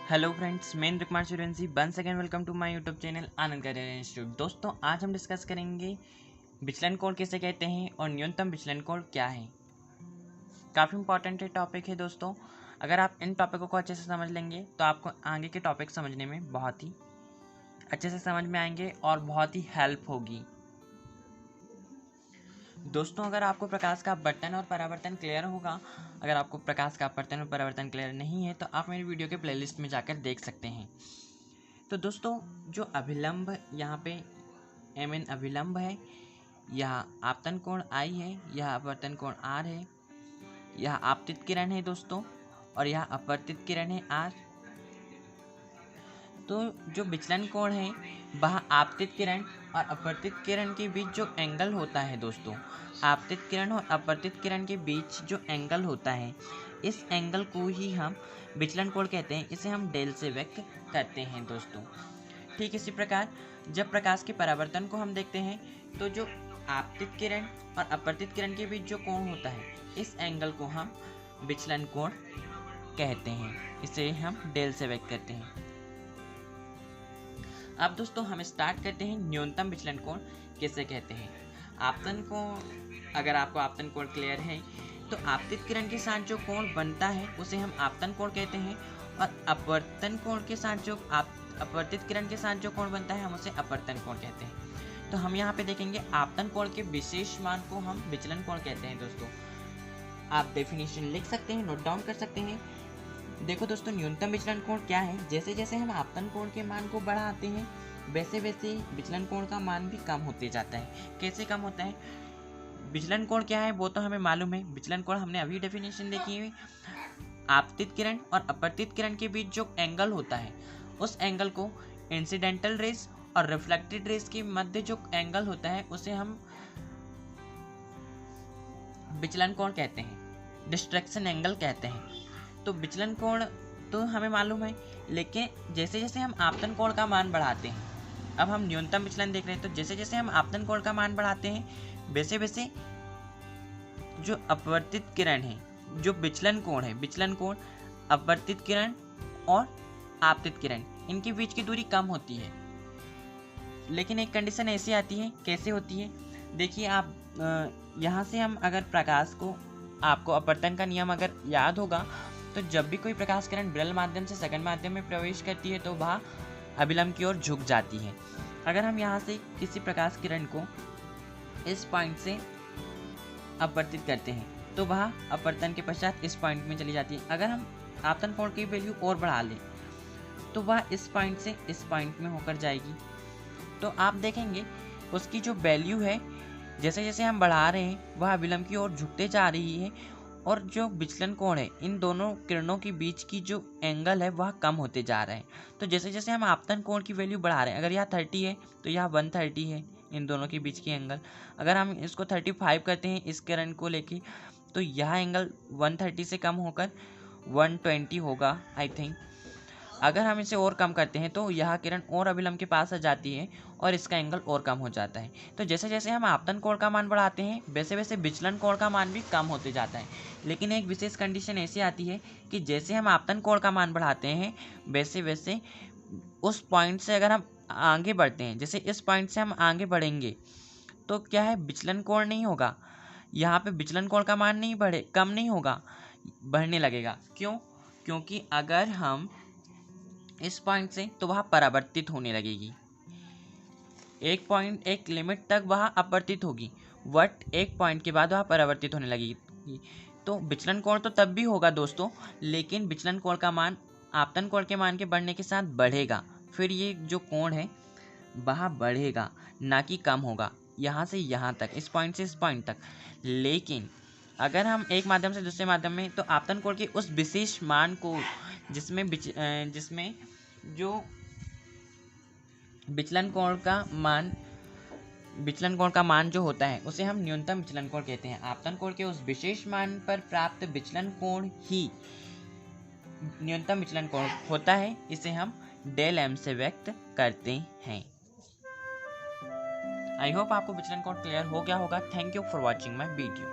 Hello friends, मैं Indra Kumar Suryavanshi once again welcome to my YouTube channel Anand career institute. दोस्तों, आज हम डिस्कस करेंगे विचलन कोण किसे कहते हैं और न्यूनतम विचलन कोण क्या है। काफ़ी इंपॉर्टेंट टॉपिक है दोस्तों। अगर आप इन टॉपिकों को अच्छे से समझ लेंगे तो आपको आगे के टॉपिक समझने में बहुत ही अच्छे से समझ में आएंगे और बहुत ही हेल्प होगी। दोस्तों, अगर आपको प्रकाश का अपवर्तन और परावर्तन क्लियर होगा, अगर आपको प्रकाश का अपवर्तन और परावर्तन क्लियर नहीं है तो आप मेरी वीडियो के प्लेलिस्ट में जाकर देख सकते हैं। तो दोस्तों, जो अभिलंब यहाँ पे एम एन अभिलंब है, यह आपतन कोण आई है, यह अपवर्तन कोण आर है, यह आपतित किरण है दोस्तों, और यह अपवर्तित किरण है आर। तो जो विचलन कोण है वह आपतित किरण और अपवर्तित किरण के बीच जो एंगल होता है दोस्तों, आपतित किरण और अपवर्तित किरण के बीच जो एंगल होता है, इस एंगल को ही हम विचलन कोण कहते हैं। इसे हम डेल से व्यक्त करते हैं दोस्तों। ठीक इसी प्रकार जब प्रकाश के परावर्तन को हम देखते हैं तो जो आपतित किरण और अपवर्तित किरण के बीच जो कोण होता है, इस एंगल को हम विचलन कोण कहते हैं। इसे हम डेल से व्यक्त करते हैं। अब दोस्तों, हम स्टार्ट करते हैं न्यूनतम विचलन कोण किसे कहते हैं। आपतन कोण, अगर आपको आपतन कोण क्लियर है तो आपतित किरण के साथ जो कोण बनता है उसे हम आपतन कोण कहते हैं, और अपवर्तन कोण के साथ जो अपवर्तित किरण के साथ जो कोण बनता है हम उसे अपवर्तन कोण कहते हैं। तो हम यहाँ पे देखेंगे आपतन कोण के विशेष मान को हम विचलन कोण कहते हैं दोस्तों। आप डेफिनेशन लिख सकते हैं, नोट डाउन कर सकते हैं। देखो दोस्तों, न्यूनतम विचलन कोण क्या है। जैसे जैसे हम आपतन कोण के मान को बढ़ाते हैं वैसे वैसे विचलन कोण का मान भी कम होते जाता है। कैसे कम होता है? विचलन कोण क्या है वो तो हमें मालूम है। विचलन कोण हमने अभी डेफिनेशन देखी है। आपतित किरण और अपवर्तित किरण के बीच जो एंगल होता है, उस एंगल को इंसिडेंटल रेज और रिफ्लेक्टेड रेज के मध्य जो एंगल होता है उसे हम विचलन कोण कहते हैं, डिस्ट्रैक्शन एंगल कहते हैं। तो विचलन कोण तो हमें मालूम है, लेकिन जैसे जैसे हम आपतन कोण का मान बढ़ाते हैं, अब हम न्यूनतम विचलन देख रहे हैं, तो जैसे जैसे हम आपतन कोण का मान बढ़ाते हैं वैसे वैसे जो अपवर्तित किरण है, जो विचलन कोण है, विचलन कोण अपवर्तित किरण और आपतित किरण, इनके बीच की दूरी कम होती है। लेकिन एक कंडीशन ऐसी आती है, कैसे होती है? देखिए, आप यहाँ से हम अगर प्रकाश को, आपको अपवर्तन का नियम अगर याद होगा, तो जब भी कोई प्रकाश किरण विरल माध्यम से सघन माध्यम में प्रवेश करती है तो वह अभिलंब की ओर झुक जाती है। अगर हम यहाँ से किसी प्रकाश किरण को इस पॉइंट से अपवर्तित करते हैं तो वह अपवर्तन के पश्चात इस पॉइंट में चली जाती है। अगर हम आपतन कोण की वैल्यू और बढ़ा लें तो वह इस पॉइंट से इस पॉइंट में होकर जाएगी। तो आप देखेंगे उसकी जो वैल्यू है, जैसे जैसे हम बढ़ा रहे हैं वह अभिलंब की ओर झुकते जा रही है, और जो विचलन कोण है इन दोनों किरणों के बीच की जो एंगल है वह कम होते जा रहा है। तो जैसे जैसे हम आपतन कोण की वैल्यू बढ़ा रहे हैं, अगर यहाँ 30 है तो यहाँ 130 है इन दोनों के बीच की एंगल। अगर हम इसको 35 करते हैं इस किरण को लेके, तो यह एंगल 130 से कम होकर 120 होगा आई थिंक। अगर हम इसे और कम करते हैं तो यह किरण और अभिलंब के पास आ जाती है और इसका एंगल और कम हो जाता है। तो जैसे जैसे हम आपतन कोण का मान बढ़ाते हैं वैसे वैसे विचलन कोण का मान भी कम होते जाता है। लेकिन एक विशेष कंडीशन ऐसी आती है कि जैसे हम आपतन कोण का मान बढ़ाते हैं वैसे वैसे उस पॉइंट से अगर हम आगे बढ़ते हैं, जैसे इस पॉइंट से हम आगे बढ़ेंगे तो क्या है, विचलन कोण नहीं होगा। यहाँ पे विचलन कोण का मान नहीं कम नहीं होगा, बढ़ने लगेगा। क्यों? क्योंकि अगर हम इस पॉइंट से, तो वह परावर्तित होने लगेगी। एक लिमिट तक वह अपवर्तित होगी, बट एक पॉइंट के बाद वह परावर्तित होने लगेगी। तो विचलन कोण तो तब भी होगा दोस्तों, लेकिन विचलन कोण का मान आपतन कोण के मान के बढ़ने के साथ बढ़ेगा। फिर ये जो कोण है वह बढ़ेगा, ना कि कम होगा, यहाँ से यहाँ तक, इस पॉइंट से इस पॉइंट तक। लेकिन अगर हम एक माध्यम से दूसरे माध्यम में, तो आपतन कोण के उस विशेष मान को जिसमें जो विचलन कोण का मान जो होता है उसे हम न्यूनतम विचलन कोण कहते हैं। आपतन कोण के उस विशेष मान पर प्राप्त विचलन कोण ही न्यूनतम विचलन कोण होता है। इसे हम डेल एम से व्यक्त करते हैं। आई होप आपको विचलन कोण क्लियर हो गया होगा। Thank you for watching my video.